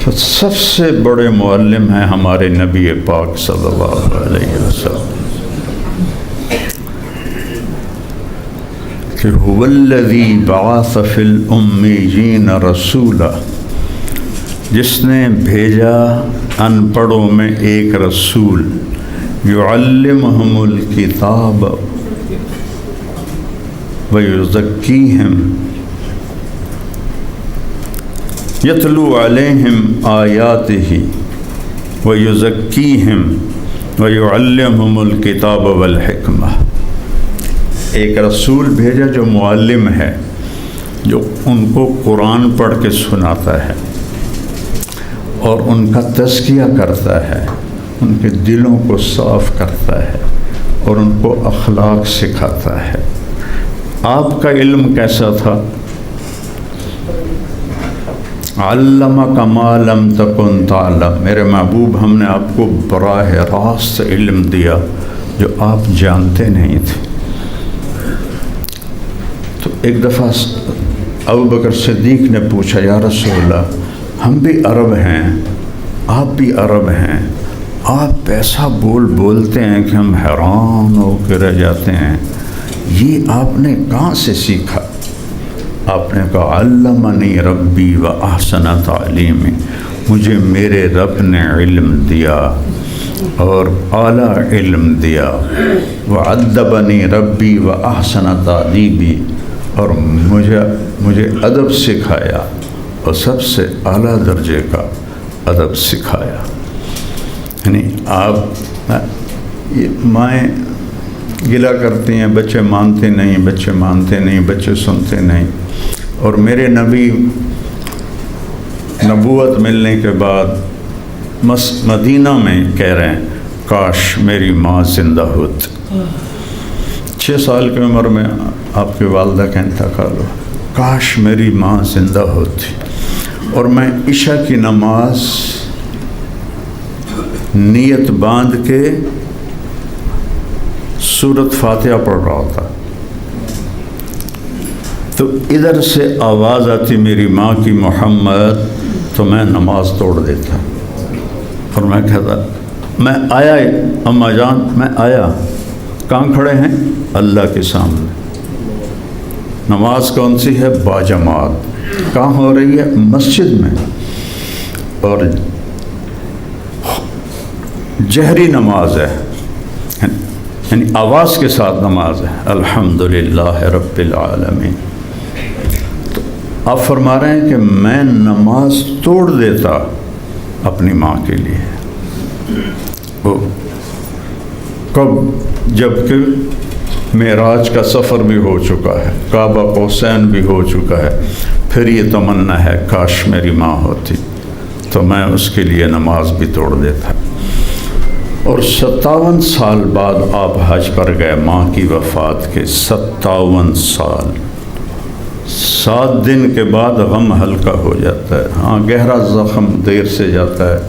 تو سب سے بڑے معلم ہیں ہمارے نبی پاک صلی اللہ علیہ وسلم کہ هو الذی بعث فی الامیین رسولا، جس نے بھیجا ان پڑھوں میں ایک رسول، یعلمہم الکتاب ویزکیہم یتلو علیہم آیاتہ ویزکیہم ویعلمہم الکتاب والحکمہ۔ ایک رسول بھیجا جو معلم ہے، جو ان کو قرآن پڑھ کے سناتا ہے اور ان کا تزکیہ کرتا ہے، ان کے دلوں کو صاف کرتا ہے اور ان کو اخلاق سکھاتا ہے۔ آپ کا علم کیسا تھا؟ علمک ما لم تکن تعلم، میرے محبوب ہم نے آپ کو براہ راست علم دیا جو آپ جانتے نہیں تھے۔ تو ایک دفعہ ابوبکر صدیق نے پوچھا، یا رسول اللہ، ہم بھی عرب ہیں، آپ بھی عرب ہیں، آپ ایسا بولتے ہیں کہ ہم حیران ہو کے رہ جاتے ہیں، یہ آپ نے کہاں سے سیکھا؟ آپ نے کہا علمنی ربی و احسن تعلیمی، مجھے میرے رب نے علم دیا اور اعلیٰ علم دیا، وعدبنی ربی و احسن تعدیبی، اور مجھے ادب سکھایا اور سب سے اعلیٰ درجے کا ادب سکھایا۔ یعنی آپ مائیں گلا کرتی ہیں، بچے مانتے نہیں، بچے مانتے نہیں، بچے سنتے نہیں، اور میرے نبی نبوت ملنے کے بعد مدینہ میں کہہ رہے ہیں کاش میری ماں زندہ ہوتی۔ 6 سال کی عمر میں آپ کی والدہ کا انتقال ہوا، کاش میری ماں زندہ ہوتی اور میں عشاء کی نماز نیت باندھ کے سورۃ فاتحہ پڑھ رہا تھا، تو ادھر سے آواز آتی میری ماں کی، محمد، تو میں نماز توڑ دیتا اور میں کہتا میں آیا اماں جان، میں آیا۔ کہاں کھڑے ہیں؟ اللہ کے سامنے۔ نماز کون سی ہے؟ باجماعت۔ کہاں ہو رہی ہے؟ مسجد میں، اور جہری نماز ہے، یعنی آواز کے ساتھ نماز ہے، الحمدللہ رب العالمین۔ تو آپ فرما رہے ہیں کہ میں نماز توڑ دیتا اپنی ماں کے لیے۔ وہ کب؟ جب کہ معراج کا سفر بھی ہو چکا ہے، کعبہ قوسین بھی ہو چکا ہے، پھر یہ تمنا ہے کاش میری ماں ہوتی تو میں اس کے لیے نماز بھی توڑ دیتا۔ اور 57 سال بعد آپ حج پر گئے ماں کی وفات کے، 57 سال، 7 دن کے بعد غم ہلکا ہو جاتا ہے۔ ہاں گہرا زخم دیر سے جاتا ہے۔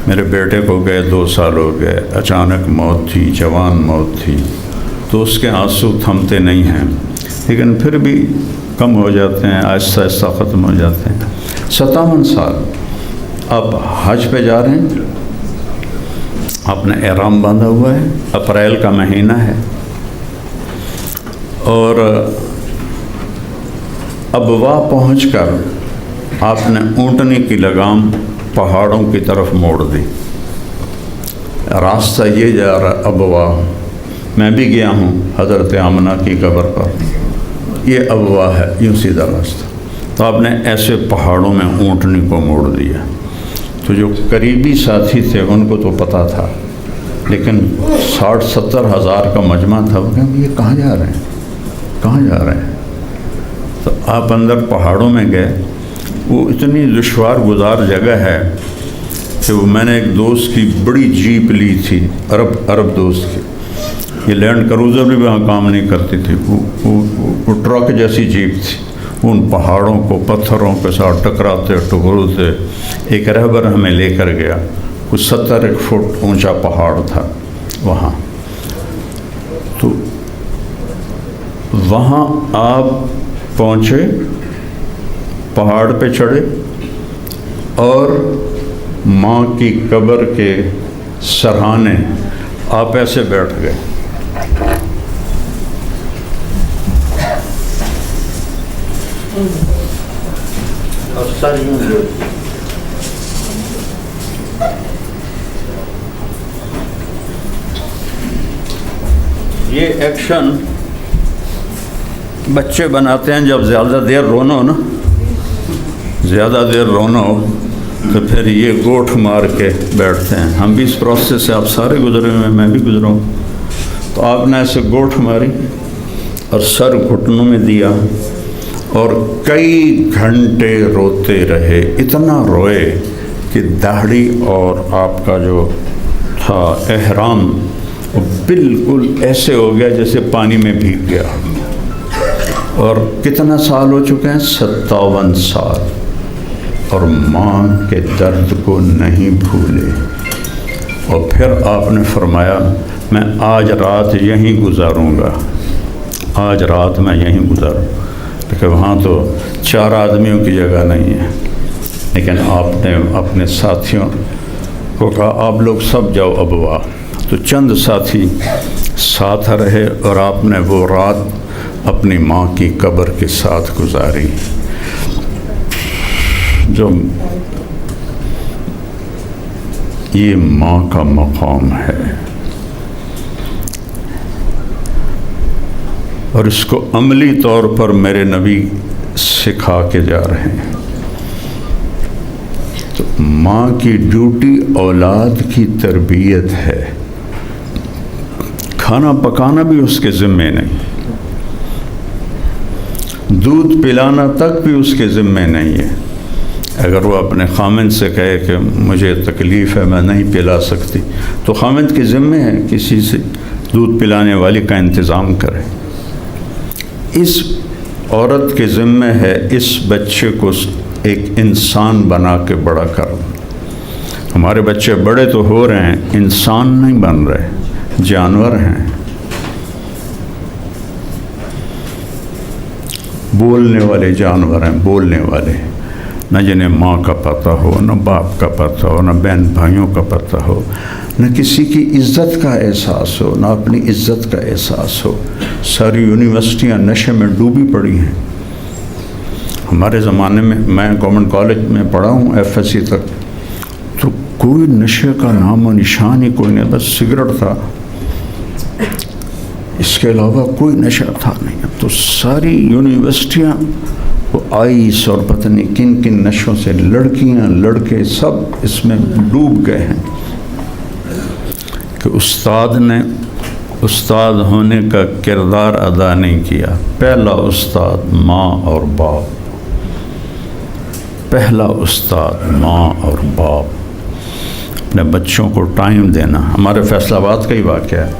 میرے بیٹے کو گئے 2 سال ہو گئے، اچانک موت تھی، جوان موت تھی، تو اس کے آنسو تھمتے نہیں ہیں، لیکن پھر بھی کم ہو جاتے ہیں، آہستہ آہستہ ختم ہو جاتے ہیں۔ 57 سال آپ حج پہ جا رہے ہیں، آپ نے احرام باندھا ہوا ہے، اپریل کا مہینہ ہے، اور ابوا پہنچ کر آپ نے اونٹنی کی لگام پہاڑوں کی طرف موڑ دی۔ راستہ یہ جا رہا ابوا، میں بھی گیا ہوں حضرت آمنہ کی قبر پر، یہ ابوا ہے، یوں سیدھا راستہ، تو آپ نے ایسے پہاڑوں میں اونٹنی کو موڑ دیا۔ تو جو قریبی ساتھی تھے ان کو تو پتہ تھا، لیکن 60-70 ہزار کا مجمع تھا، وہ کہیں یہ کہاں جا رہے ہیں، کہاں جا رہے ہیں؟ تو آپ اندر پہاڑوں میں گئے، وہ اتنی دشوار گزار جگہ ہے کہ وہ میں نے ایک دوست کی بڑی جیپ لی تھی، عرب دوست کی، یہ لینڈ کروزر بھی وہاں کام نہیں کرتی تھی، وہ ٹرک جیسی جیپ تھی، ان پہاڑوں کو پتھروں کے ساتھ ٹکراتے ٹکروتے ایک رہبر ہمیں لے کر گیا، کچھ 70 فٹ اونچا پہاڑ تھا وہاں، تو وہاں آپ پہنچے، پہاڑ پہ چڑھے، اور ماں کی قبر کے سرہانے آپ ایسے بیٹھ گئے. یہ ایکشن بچے بناتے ہیں جب زیادہ دیر رونا ہو نا، زیادہ دیر رونا ہو تو پھر یہ گوٹھ مار کے بیٹھتے ہیں. ہم بھی اس پروسیس سے آپ سارے گزرے ہوئے ہیں، میں بھی گزرا ہوں. تو آپ نے ایسے گوٹھ ماری اور سر گھٹنوں میں دیا اور کئی گھنٹے روتے رہے. اتنا روئے کہ داڑھی اور آپ کا جو تھا احرام وہ بالکل ایسے ہو گیا جیسے پانی میں بھیگ گیا. اور کتنا سال ہو چکے ہیں؟ 57 سال. اور ماں کے درد کو نہیں بھولے. اور پھر آپ نے فرمایا میں آج رات یہیں گزاروں گا، آج رات میں یہیں گزاروں. لیکن وہاں تو 4 آدمیوں کی جگہ نہیں ہے. لیکن آپ نے اپنے ساتھیوں کو کہا آپ لوگ سب جاؤ ابوا. تو چند ساتھی ساتھ رہے اور آپ نے وہ رات اپنی ماں کی قبر کے ساتھ گزاری. جو یہ ماں کا مقام ہے اور اس کو عملی طور پر میرے نبی سکھا کے جا رہے ہیں. تو ماں کی ڈیوٹی اولاد کی تربیت ہے. کھانا پکانا بھی اس کے ذمے نہیں، دودھ پلانا تک بھی اس کے ذمے نہیں ہے. اگر وہ اپنے خامند سے کہے کہ مجھے تکلیف ہے میں نہیں پلا سکتی تو خامند کے ذمے ہے کسی سے دودھ پلانے والی کا انتظام کرے. اس عورت کے ذمے ہے اس بچے کو ایک انسان بنا کے بڑا کرنا. ہمارے بچے بڑے تو ہو رہے ہیں، انسان نہیں بن رہے، جانور ہیں. بولنے والے جانور ہیں، بولنے والے، نہ جنہیں ماں کا پتہ ہو، نہ باپ کا پتہ ہو، نہ بہن بھائیوں کا پتہ ہو، نہ کسی کی عزت کا احساس ہو، نہ اپنی عزت کا احساس ہو. ساری یونیورسٹیاں نشے میں ڈوبی پڑی ہیں. ہمارے زمانے میں گورنمنٹ کالج میں پڑھا ہوں FSC تک، تو کوئی نشے کا نام و نشان ہی کوئی نہیں. بس سگریٹ تھا، اس کے علاوہ کوئی نشہ تھا نہیں. تو ساری یونیورسٹیاں وہ آئس اور پتہ نہیں کن کن نشوں سے لڑکیاں لڑکے سب اس میں ڈوب گئے ہیں کہ استاد نے استاد ہونے کا کردار ادا نہیں کیا. پہلا استاد ماں اور باپ، پہلا استاد ماں اور باپ. اپنے بچوں کو ٹائم دینا. ہمارے فیصل آباد کا ہی واقعہ ہے.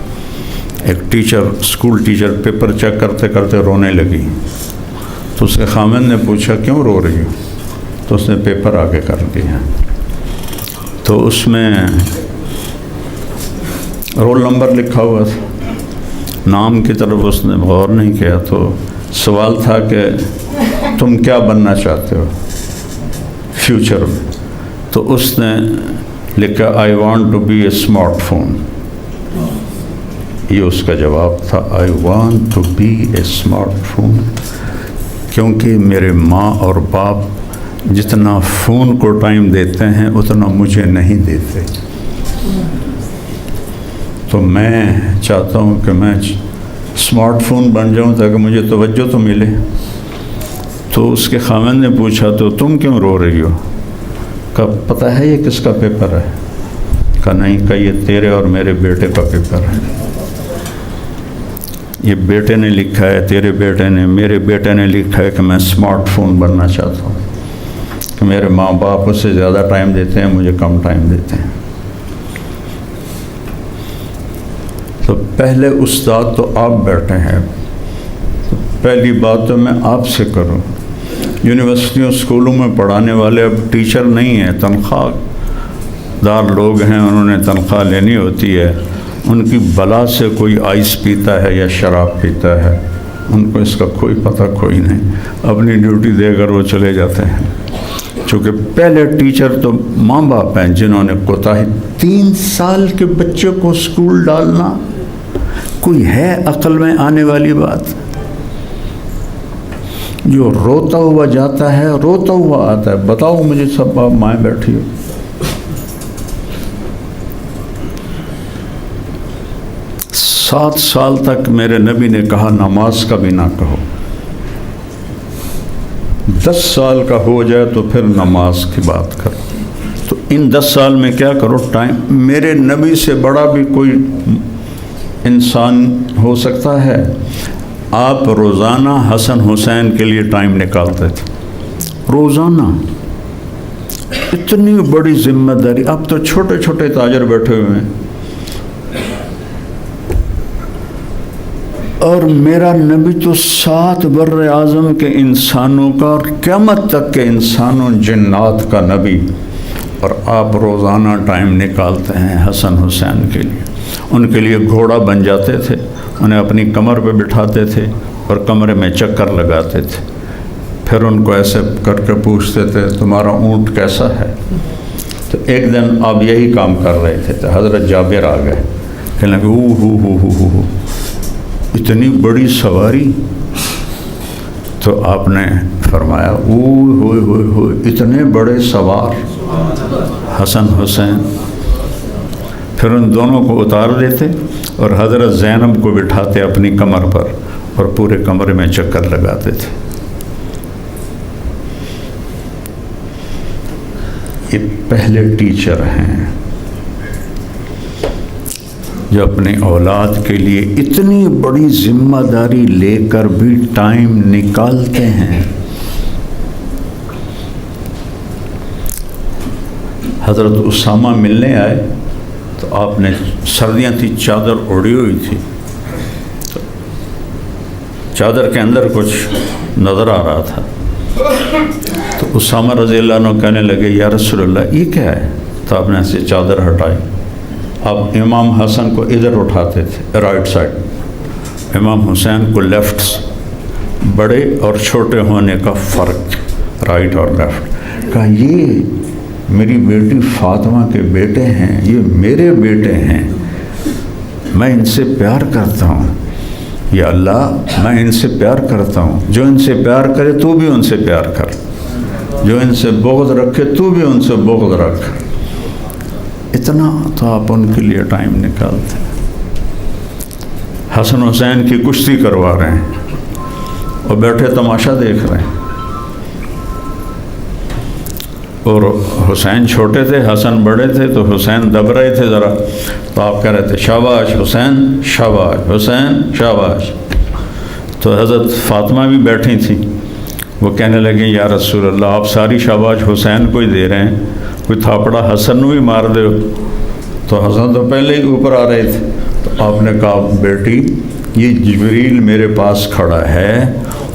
ایک teacher, school teacher paper check کرتے کرتے رونے لگی. تو اس کے خامند نے پوچھا کیوں رو رہی ہو؟ تو اس نے پیپر آگے کر دیا. تو اس میں رول نمبر لکھا ہوا تھا، نام کی طرف اس نے غور نہیں کیا. تو سوال تھا کہ تم کیا بننا چاہتے ہو فیوچر میں؟ تو اس نے لکھا I want to be a smart phone. یہ اس کا جواب تھا، I want to be a smart phone. کیونکہ میرے ماں اور باپ جتنا فون کو ٹائم دیتے ہیں اتنا مجھے نہیں دیتے. تو میں چاہتا ہوں کہ میں اسمارٹ فون بن جاؤں تاکہ مجھے توجہ تو ملے. تو اس کے خامند نے پوچھا تو تم کیوں رو رہی ہو؟ کہا پتہ ہے یہ کس کا پیپر ہے؟ کہا نہیں. کہا یہ تیرے اور میرے بیٹے کا پیپر ہے. یہ بیٹے نے لکھا ہے، تیرے بیٹے نے، میرے بیٹے نے لکھا ہے کہ میں اسمارٹ فون بننا چاہتا ہوں، کہ میرے ماں باپ اس سے زیادہ ٹائم دیتے ہیں، مجھے کم ٹائم دیتے ہیں. تو پہلے استاد تو آپ بیٹھے ہیں. تو پہلی بات تو میں آپ سے کروں، یونیورسٹیوں اسکولوں میں پڑھانے والے اب ٹیچر نہیں ہیں، تنخواہ دار لوگ ہیں، انہوں نے تنخواہ لینی ہوتی ہے. ان کی بلا سے کوئی آئس پیتا ہے یا شراب پیتا ہے، ان کو اس کا کوئی پتہ کوئی نہیں. اپنی ڈیوٹی دے کر وہ چلے جاتے ہیں. چونکہ پہلے ٹیچر تو ماں باپ ہیں جنہوں نے کوتاہی 3 سال کے بچے کو اسکول ڈالنا کوئی ہے عقل میں آنے والی بات؟ جو روتا ہوا جاتا ہے روتا ہوا آتا ہے. بتاؤ مجھے سب آپ مائیں بیٹھی ہو. سات سال تک میرے نبی نے کہا نماز کا بھی نہ کہو. 10 سال کا ہو جائے تو پھر نماز کی بات کرو. تو ان 10 سال میں کیا کرو ٹائم. میرے نبی سے بڑا بھی کوئی انسان ہو سکتا ہے؟ آپ روزانہ حسن حسین کے لیے ٹائم نکالتے تھے. روزانہ. اتنی بڑی ذمہ داری. اب تو چھوٹے چھوٹے تاجر بیٹھے ہوئے ہیں اور میرا نبی تو 7 بر اعظم کے انسانوں کا اور قیامت تک کے انسانوں جنات کا نبی، اور آپ روزانہ ٹائم نکالتے ہیں حسن حسین کے لیے. ان کے لیے گھوڑا بن جاتے تھے، انہیں اپنی کمر پہ بٹھاتے تھے اور کمرے میں چکر لگاتے تھے. پھر ان کو ایسے کر کے پوچھتے تھے تمہارا اونٹ کیسا ہے. تو ایک دن آپ یہی کام کر رہے تھے تو حضرت جابر آ گئے، کہنے لگے ہو اتنی بڑی سواری. تو آپ نے فرمایا ہوئے اتنے بڑے سوار حسن حسین. پھر ان دونوں کو اتار دیتے اور حضرت زینب کو بٹھاتے اپنی کمر پر اور پورے کمرے میں چکر لگاتے تھے. یہ پہلے ٹیچر ہیں جو اپنی اولاد کے لیے اتنی بڑی ذمہ داری لے کر بھی ٹائم نکالتے ہیں. حضرت اسامہ ملنے آئے تو آپ نے سردیاں تھی، چادر اوڑھی ہوئی تھی، تو چادر کے اندر کچھ نظر آ رہا تھا. تو اسامہ رضی اللہ عنہ کہنے لگے یا رسول اللہ یہ کیا ہے؟ تو آپ نے ایسے چادر ہٹائی. اب امام حسن کو ادھر اٹھاتے تھے رائٹ سائڈ، امام حسین کو لیفٹ. بڑے اور چھوٹے ہونے کا فرق رائٹ اور لیفٹ. کہا یہ میری بیٹی فاطمہ کے بیٹے ہیں، یہ میرے بیٹے ہیں، میں ان سے پیار کرتا ہوں. یا اللہ میں ان سے پیار کرتا ہوں، جو ان سے پیار کرے تو بھی ان سے پیار کر، جو ان سے بغض رکھے تو بھی ان سے بغض رکھ. اتنا تو آپ ان کے لیے ٹائم نکالتے ہیں. حسن حسین کی کشتی کروا رہے ہیں اور بیٹھے تماشا دیکھ رہے ہیں. اور حسین چھوٹے تھے، حسن بڑے تھے، تو حسین دب رہے تھے ذرا، تو آپ کہہ رہے تھے شاباش حسین، شاباش حسین، شاباش. تو حضرت فاطمہ بھی بیٹھی تھیں، وہ کہنے لگیں یا رسول اللہ آپ ساری شاباش حسین کو ہی دے رہے ہیں، کوئی تھاپڑا حسن کو بھی مار دے. تو حسن تو پہلے ہی اوپر آ رہے تھے. تو آپ نے کہا بیٹی یہ جبریل میرے پاس کھڑا ہے،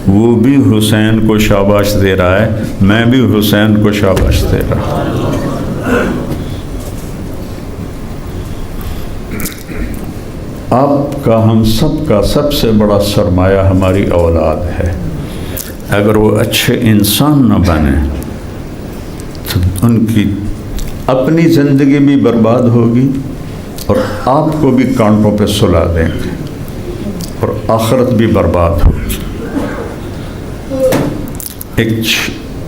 وہ بھی حسین کو شاباش دے رہا ہے، میں بھی حسین کو شاباش دے رہا ہوں. آپ کا ہم سب کا سب سے بڑا سرمایہ ہماری اولاد ہے. اگر وہ اچھے انسان نہ بنے تو ان کی اپنی زندگی بھی برباد ہوگی اور آپ کو بھی کانٹوں پہ سلا دیں گے اور آخرت بھی برباد ہوگی. ایک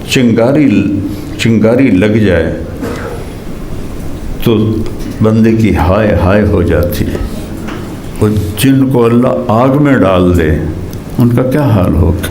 چنگاری لگ جائے تو بندے کی ہائے ہائے ہو جاتی ہے. اور جن کو اللہ آگ میں ڈال دے ان کا کیا حال ہوگا؟